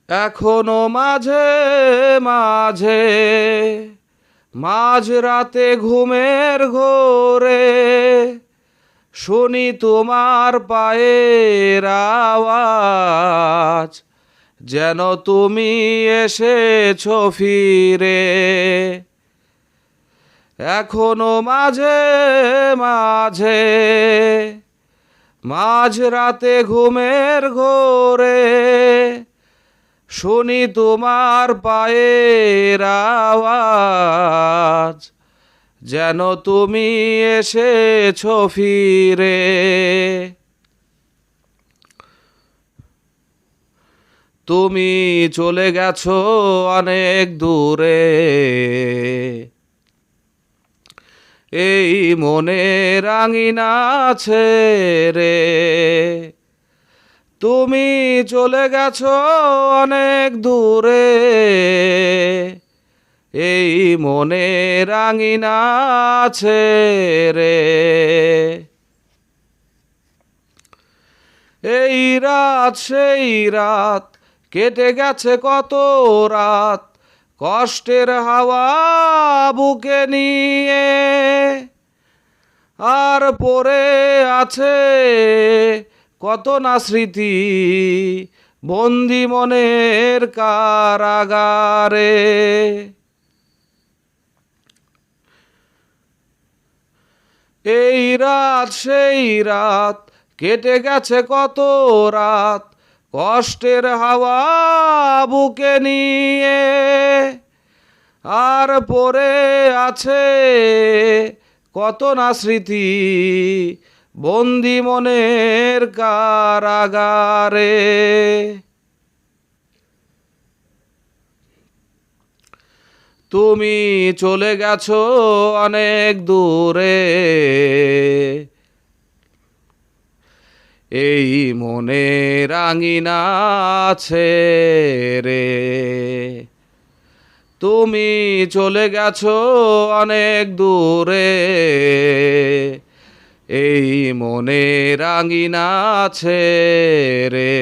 এখনো মাঝে মাঝে মাঝরাতে ঘুমের ঘোরে শুনি তোমার পায়ের আওয়াজ, যেন তুমি এসেছো ফিরে। এখনো মাঝে মাঝে মাঝরাতে ঘুমের ঘোরে শুনি তোমার পায়ের আওয়াজ, যেন তুমি এসেছো ফিরে। তুমি চলে গেছো অনেক দূরে, এই মনের আঙিনা ছেড়ে। তুমি চলে গেছো অনেক দূরে, এই মনের আঙিনা ছেড়ে। এই রাত সেই রাত কেটে গেছে কত রাত, কষ্টের হাওয়া বুকে নিয়ে। আর পড়ে আছে কত না স্মৃতি বন্দি মনের কারাগারে। এই রাত সেই রাত কেটে গেছে কত রাত, কষ্টের হাওয়া বুকে নিয়ে। আর পড়ে আছে কত না স্মৃতি বন্দি মনের কারাগারে। তুমি চলে গেছো অনেক দূরে, এই মনের আঙিনা ছেড়ে। তুমি চলে গেছো অনেক দূরে, এই মনের আঙিনা ছেড়ে।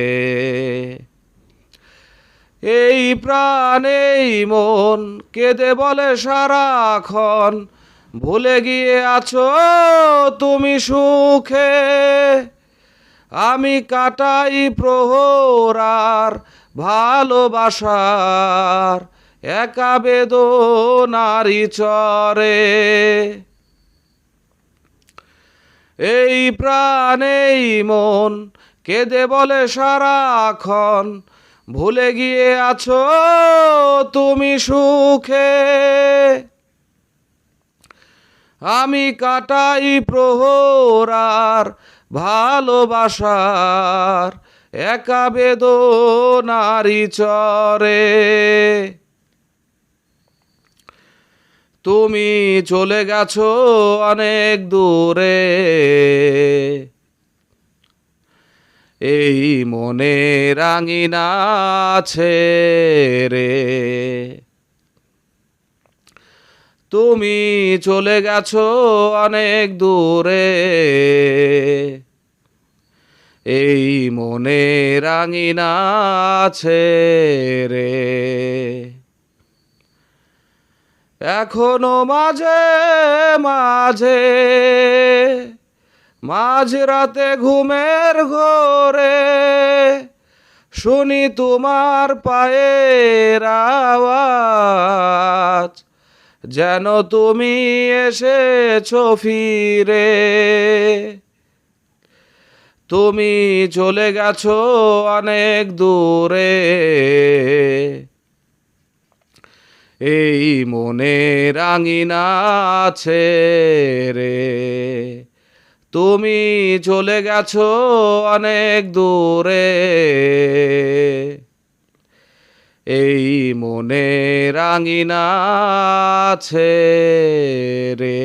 এই প্রাণ এই মন কেঁদে বলে সারাক্ষণ, ভুলে গিয়ে আছো তুমি সুখে। আমি কাটাই প্রহর আর ভালোবাসার একা বেদনারি চরে। এই প্রাণ এই মন কেঁদে বলে সারাক্ষণ, ভুলে গিয়ে আছো তুমি সুখে। আমি কাটাই প্রহর আর ভালোবাসার একা বেদনারি চরে। তুমি চলে গেছো অনেক দূরে, এই মনের আঙিনা ছেড়ে। তুমি চলে গেছো অনেক দূরে, এই মনের আঙিনা ছেড়ে। এখনো মাঝে মাঝে মাঝরাতে ঘুমের ঘোরে শুনি তোমার পায়ের আওয়াজ, যেন তুমি এসেছো ফিরে। তুমি চলে গেছো অনেক দূরে, এই মনের আঙিনা ছেড়ে। তুমি চলে গেছো অনেক দূরে, এই মনের আঙিনা ছেড়ে।